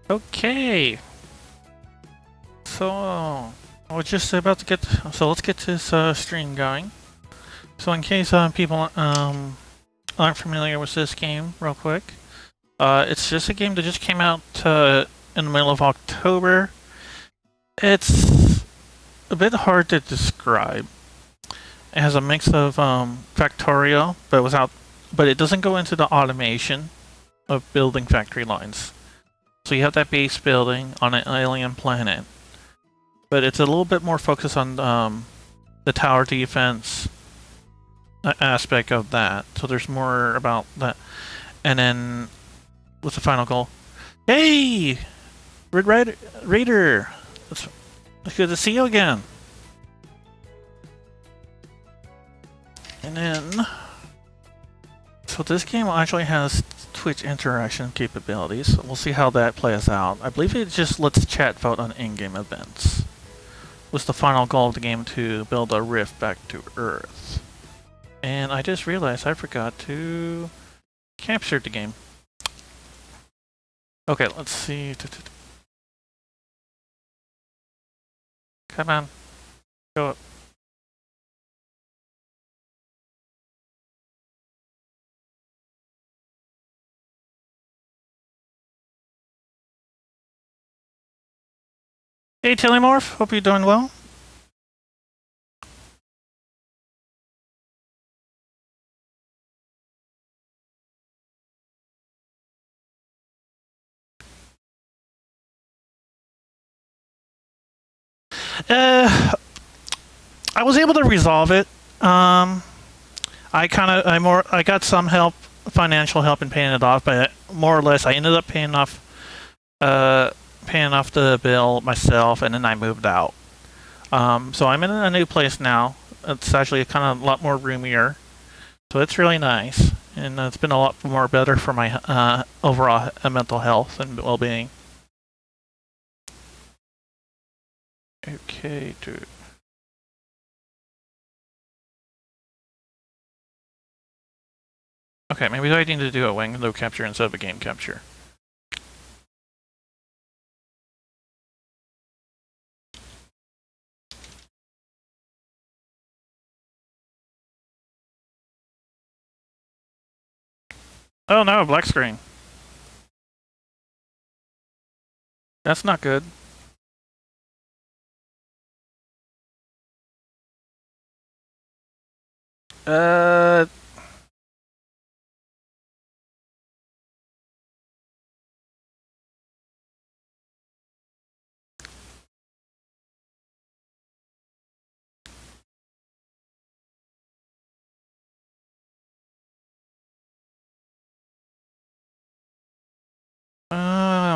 Okay, so I was just about to get. So let's get this stream going. So in case people aren't familiar with this game, real quick, it's just a game that just came out in the middle of October. It's a bit hard to describe. It has a mix of Factorio, but it doesn't go into the automation of building factory lines. So you have that base building on an alien planet, but it's a little bit more focused on the tower defense aspect of that. So there's more about that. And then, what's the final goal? Hey! Raider! It's good to see you again. And then, so this game actually has Twitch interaction capabilities. We'll see how that plays out. I believe it just lets chat vote on in-game events. Was the final goal of the game to build a rift back to Earth. And I just realized I forgot to capture the game. Okay, let's see. Come on. Go up. Hey Telemorph, hope you're doing well. I was able to resolve it. I got some help, financial help in paying it off, but more or less I ended up paying off the bill myself, and then I moved out. So I'm in a new place now. It's actually kind of a lot more roomier, so it's really nice, and it's been a lot more better for my overall mental health and well-being. Okay, dude. Okay, maybe I need to do a window capture instead of a game capture. Oh no, black screen. That's not good.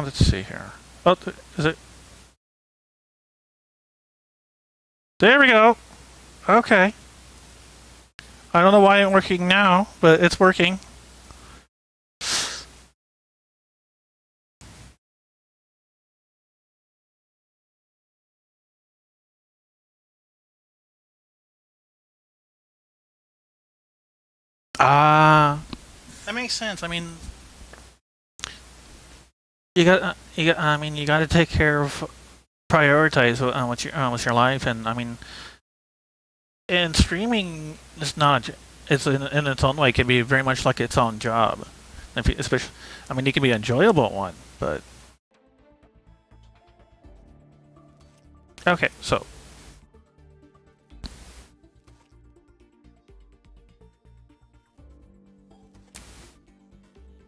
Let's see here. Oh, is it? There we go. Okay. I don't know why it's working now, but it's working. That makes sense. I mean, you got. I mean, you got to take care of, prioritize with your life, and I mean, and streaming is not. It's in its own way. It can be very much like its own job. Especially, I mean, it can be an enjoyable one, but okay. So.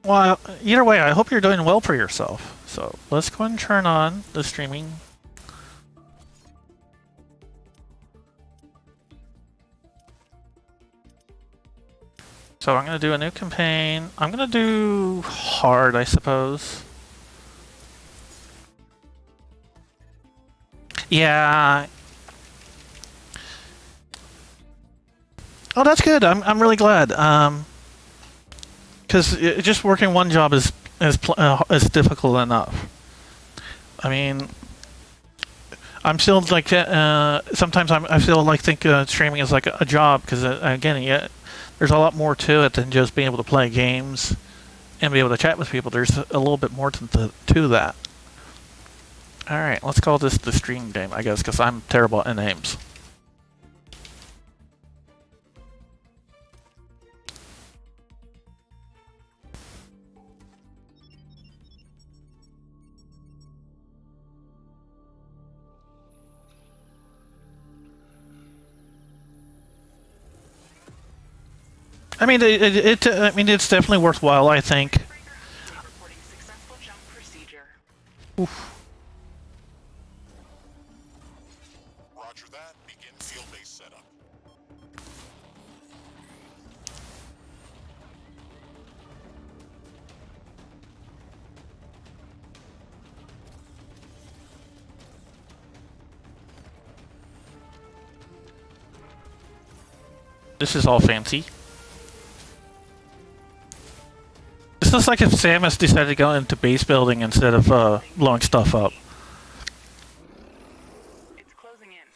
Well, either way, I hope you're doing well for yourself. So let's go and turn on the streaming. So I'm going to do a new campaign. I'm going to do hard, I suppose. Yeah. Oh, that's good. I'm really glad. Because just working one job is difficult enough. I mean, I'm still like sometimes I feel like streaming is like a job because again, there's a lot more to it than just being able to play games and be able to chat with people. There's a little bit more to that. Alright, let's call this the stream game, I guess, because I'm terrible at names. I mean, I mean, it's definitely worthwhile, I think. Oof. Roger that. Begin field-based setup. This is all fancy. This looks like if Samus decided to go into base building instead of blowing stuff up. It's closing in.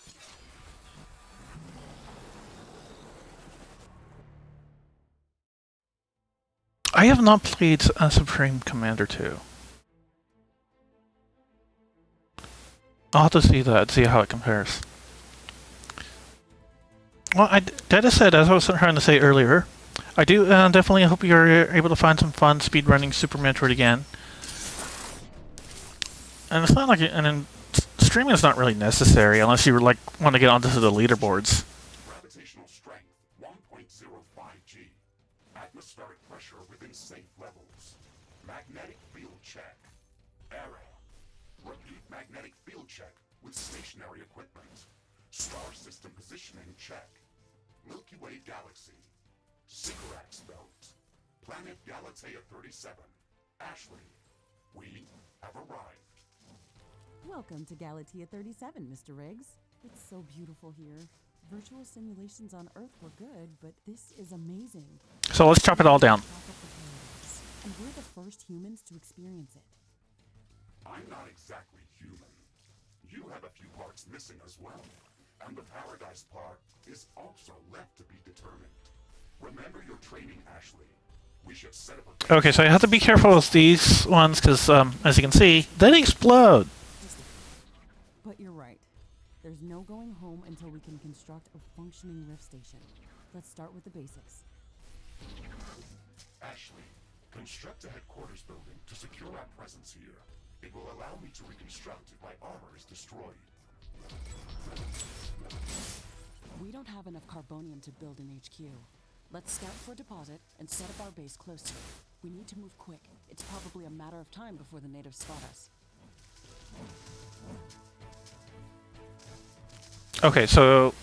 I have not played Supreme Commander 2. I'll have to see that, see how it compares. Well, that said, as I was trying to say earlier, I do definitely hope you're able to find some fun speedrunning Super Metroid again. And it's not like, streaming is not really necessary unless you like want to get onto the leaderboards. Gravitational strength 1.05G. Atmospheric pressure within safe levels. Magnetic field check. Error. Repeat magnetic field check with stationary equipment. Star system positioning check. Milky Way galaxy. Cigarettes belt. Planet Galatea 37. Ashley. We have arrived. Welcome to Galatea 37, Mr. Riggs. It's so beautiful here. Virtual simulations on Earth were good, but this is amazing. So let's chop it all down. And we're the first humans to experience it. I'm not exactly human. You have a few parts missing as well. And the Paradise part is also left to be determined. Remember your training, Ashley. We should set up a... Okay, so I have to be careful with these ones because, as you can see, they explode. But you're right. There's no going home until we can construct a functioning rift station. Let's start with the basics. Ashley, construct a headquarters building to secure our presence here. It will allow me to reconstruct if my armor is destroyed. We don't have enough carbonium to build an HQ. Let's scout for a deposit and set up our base close to it. We need to move quick. It's probably a matter of time before the natives spot us. Okay, so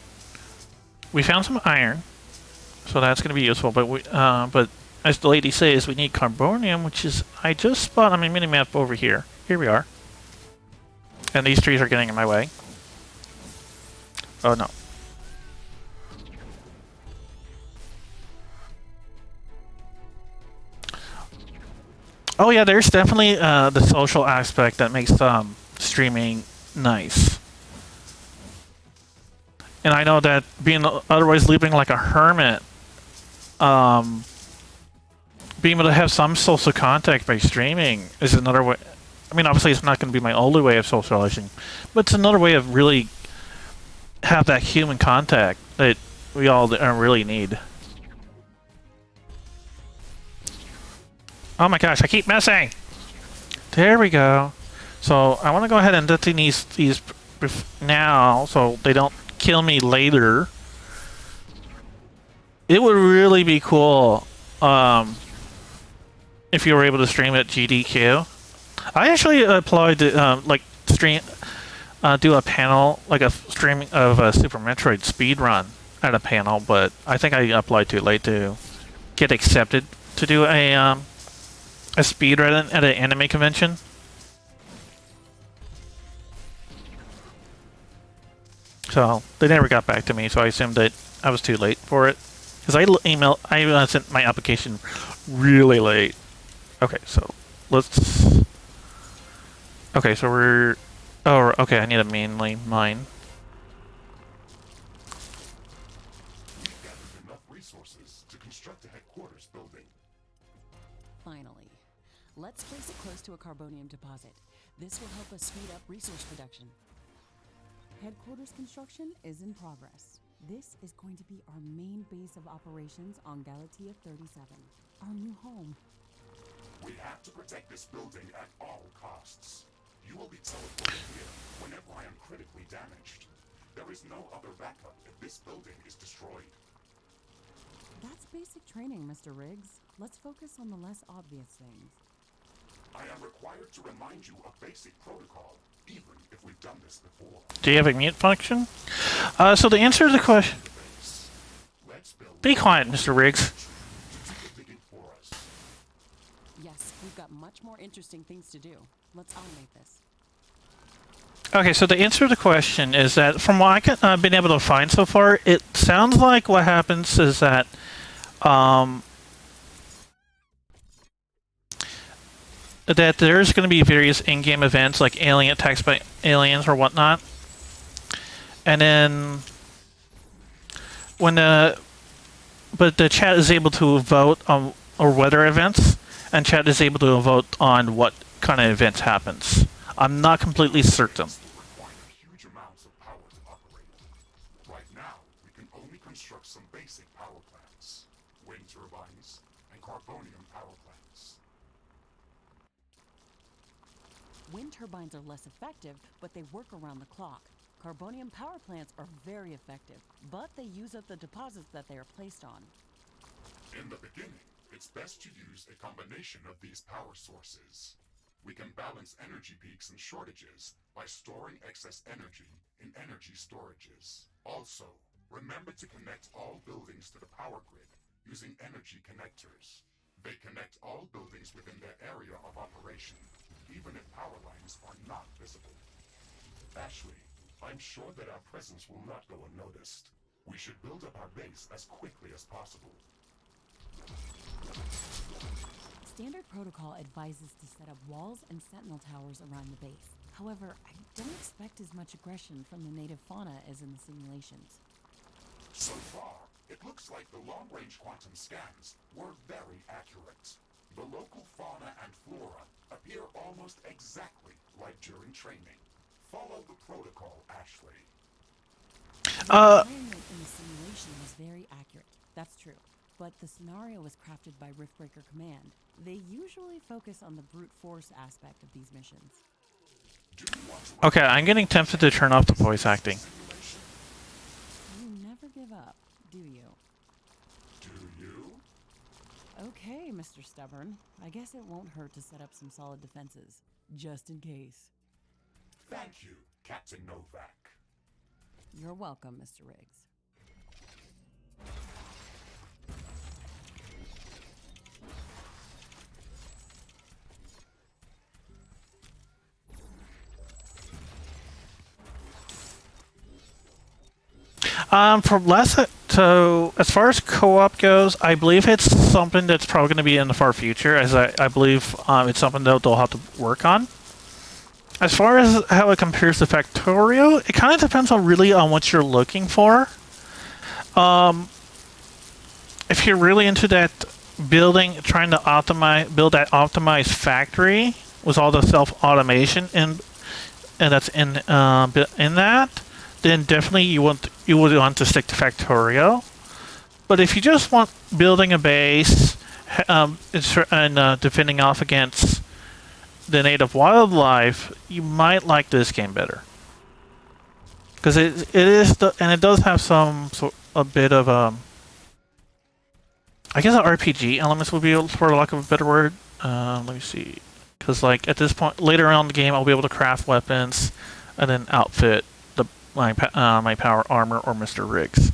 we found some iron, so that's going to be useful. But as the lady says, we need carbonium, which is I just spot on my minimap over here. Here we are, and these trees are getting in my way. Oh no. Oh yeah, there's definitely the social aspect that makes streaming nice. And I know that being otherwise living like a hermit, being able to have some social contact by streaming is another way. I mean, obviously it's not going to be my only way of socializing, but it's another way of really have that human contact that we all really need. Oh my gosh, I keep missing! There we go. So I want to go ahead and detonate these now so they don't kill me later. It would really be cool if you were able to stream at GDQ. I actually applied to like stream do a panel, like a streaming of a Super Metroid speedrun at a panel, but I think I applied too late to get accepted to do a speedrun at an anime convention. So they never got back to me, so I assumed that I was too late for it. Because I sent my application really late. Okay, so let's... Okay, so we're... Oh, okay, I need a mainly mine. We've gathered enough resources to construct a headquarters building. Finally. Let's place it close to a carbonium deposit. This will help us speed up resource production. Headquarters construction is in progress. This is going to be our main base of operations on Galatea 37, our new home. We have to protect this building at all costs. You will be teleported here whenever I am critically damaged. There is no other backup if this building is destroyed. That's basic training, Mr. Riggs. Let's focus on the less obvious things. I am required to remind you of basic protocol, even if we've done this before. Do you have a mute function? So the answer to the question... Let's build... Be quiet, Mr. Riggs. digging for us. Yes, we've got much more interesting things to do. Let's automate this. Okay, so the answer to the question is that from what I've been able to find so far, it sounds like what happens is that that there's going to be various in-game events like alien attacks by aliens or whatnot, and then when the chat is able to vote on or weather events, and chat is able to vote on what kind of events happens. I'm not completely certain. Require huge amounts of power to operate. Right now, we can only construct some basic power plants, wind turbines, and carbonium power plants. Wind turbines are less effective, but they work around the clock. Carbonium power plants are very effective, but they use up the deposits that they are placed on. In the beginning, it's best to use a combination of these power sources. We can balance energy peaks and shortages by storing excess energy in energy storages. Also, remember to connect all buildings to the power grid using energy connectors. They connect all buildings within their area of operation, even if power lines are not visible. Ashley, I'm sure that our presence will not go unnoticed. We should build up our base as quickly as possible. Standard protocol advises to set up walls and sentinel towers around the base. However, I don't expect as much aggression from the native fauna as in the simulations. So far, it looks like the long-range quantum scans were very accurate. The local fauna and flora appear almost exactly like during training. Follow the protocol, Ashley. The environment in the simulation was very accurate. That's true. But the scenario was crafted by Riftbreaker Command. They usually focus on the brute force aspect of these missions. Okay, I'm getting tempted to turn off the voice acting. You never give up, do you? Do you? Okay, Mr. Stubborn. I guess it won't hurt to set up some solid defenses, just in case. Thank you, Captain Novak. You're welcome, Mr. Riggs. So as far as co-op goes, I believe it's something that's probably going to be in the far future, as I believe it's something that they'll have to work on. As far as how it compares to Factorio, it kind of depends on what you're looking for. If you're really into that building, trying to build that optimized factory with all the self-automation and that's in that, then definitely you would want to stick to Factorio. But if you just want building a base and defending off against the native wildlife, you might like this game better, because it does have a bit of I guess RPG elements would be, for lack of a better word. Let me see, because like at this point later on in the game, I'll be able to craft weapons and then outfit my power armor or Mr. Riggs.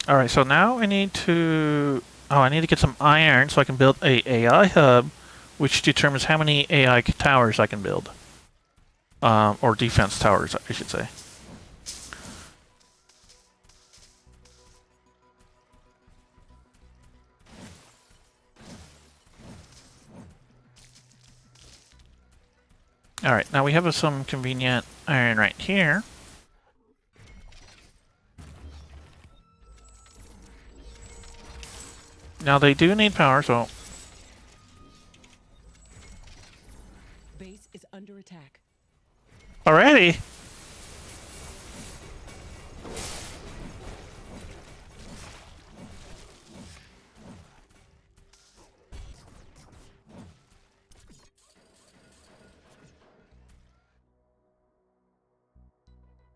Alright, so now I need to get some iron so I can build a AI hub, which determines how many AI towers I can build. Or defense towers, I should say. Alright, now we have some convenient iron right here. Now they do need power, so Base is under attack. already.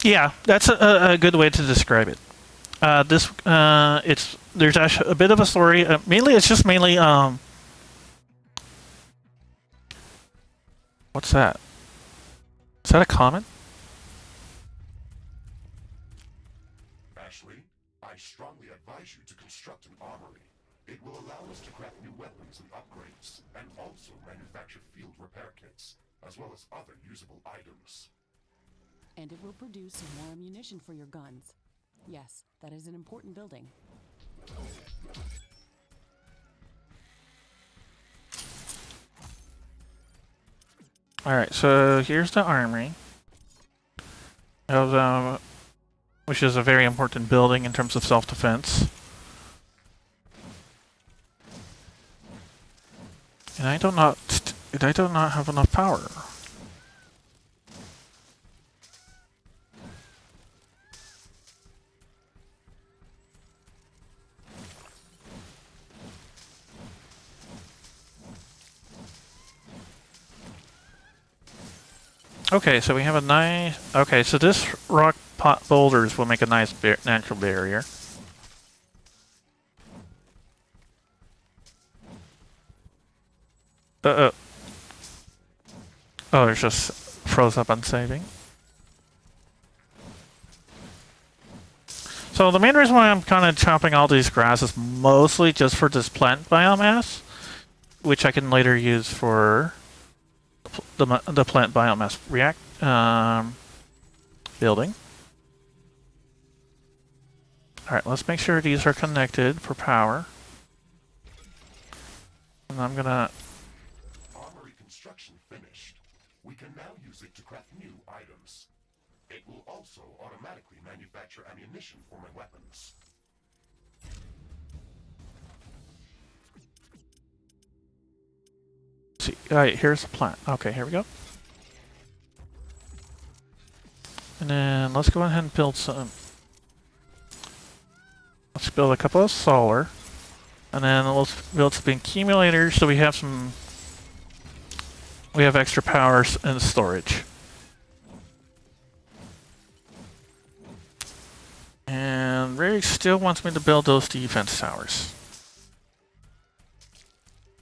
Yeah, that's a good way to describe it. There's actually a bit of a story. Mainly, it's just mainly what's that? Is that a comment? Ashley, I strongly advise you to construct an armory. It will allow us to craft new weapons and upgrades, and also manufacture field repair kits, as well as other usable items. And it will produce some more ammunition for your guns. Yes, that is an important building. Alright, so here's the armory. Which is a very important building in terms of self-defense. And I do not have enough power. Okay, so we have a nice... Okay, so this rock pot boulders will make a nice natural barrier. Oh, there's just froze up on saving. So the main reason why I'm kind of chopping all these grass is mostly just for this plant biomass, which I can later use for the plant biomass building. Alright, let's make sure these are connected for power. And I'm gonna... Armory construction finished. We can now use it to craft new items. It will also automatically manufacture ammunition for my weapons. See, alright, here's the plant. Okay, here we go. And then let's go ahead and build some... Let's build a couple of solar. And then let's build some accumulators so we have some... We have extra powers and storage. And Ray still wants me to build those defense towers.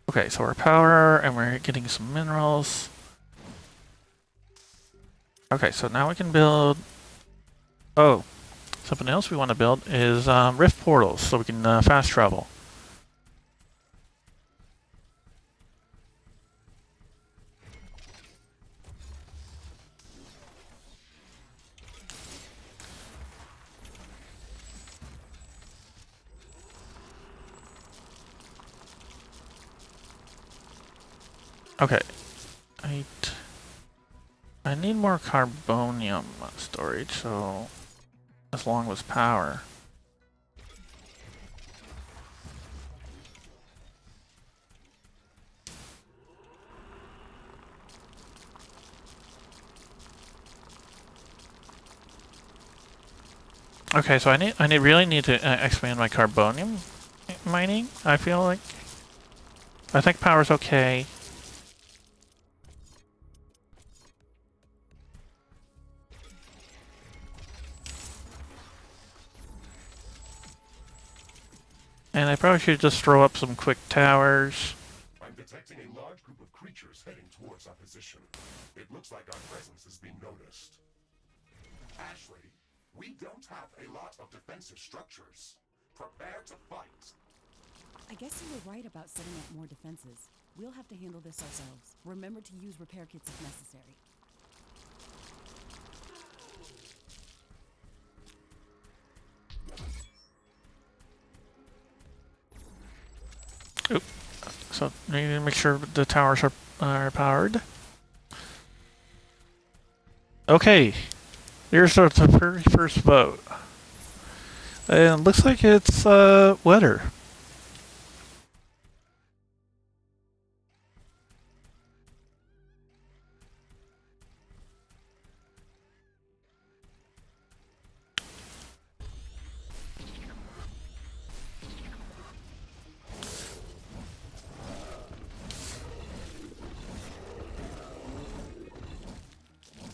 Okay, so our power, and we're getting some minerals. Okay, so now we can build... Oh, something else we want to build is rift portals, so we can fast travel. Okay, I need more carbonium storage, so as long as power. Okay, so I really need to expand my carbonium mining. I feel like I think power's okay. And I probably should just throw up some quick towers. I'm detecting a large group of creatures heading towards our position. It looks like our presence is being noticed. Ashley, we don't have a lot of defensive structures. Prepare to fight. I guess you were right about setting up more defenses. We'll have to handle this ourselves. Remember to use repair kits if necessary. Oop. So we need to make sure the towers are powered. Okay, here's the very first vote. And it looks like it's weather.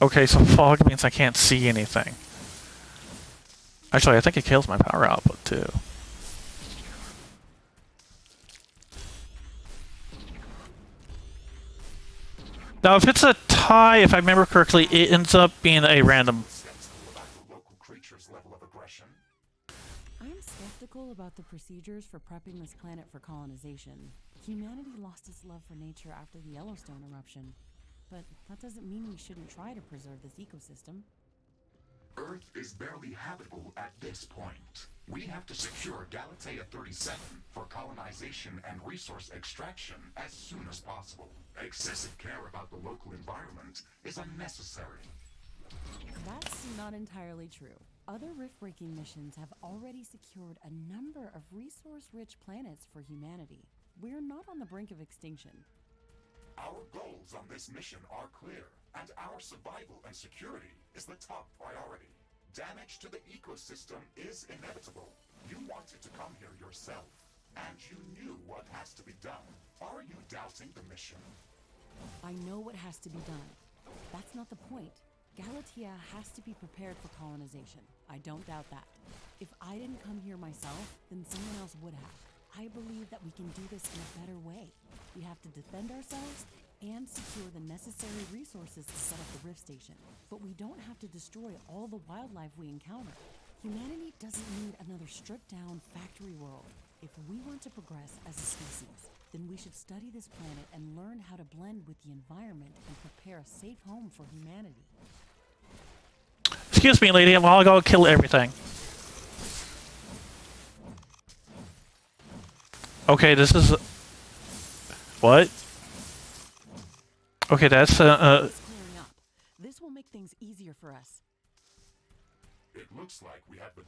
Okay, so fog means I can't see anything. Actually, I think it kills my power output too. Now, if it's a tie, if I remember correctly, it ends up being a random. Skeptical about the local creature's level of aggression. I'm skeptical about the procedures for prepping this planet for colonization. Humanity lost its love for nature after the Yellowstone eruption. But that doesn't mean we shouldn't try to preserve this ecosystem. Earth is barely habitable at this point. We have to secure Galatea 37 for colonization and resource extraction as soon as possible. Excessive care about the local environment is unnecessary. That's not entirely true. Other rift-breaking missions have already secured a number of resource-rich planets for humanity. We're not on the brink of extinction. Our goals on this mission are clear, and our survival and security is the top priority. Damage to the ecosystem is inevitable. You wanted to come here yourself, and you knew what has to be done. Are you doubting the mission? I know what has to be done. That's not the point. Galatea has to be prepared for colonization. I don't doubt that. If I didn't come here myself, then someone else would have. I believe that we can do this in a better way. We have to defend ourselves and secure the necessary resources to set up the Rift Station. But we don't have to destroy all the wildlife we encounter. Humanity doesn't need another stripped-down factory world. If we want to progress as a species, then we should study this planet and learn how to blend with the environment and prepare a safe home for humanity. Excuse me, lady, while I go kill everything. Okay, this is... What? Okay, that's It's clearing up. This will make things easier for us. It looks like we have the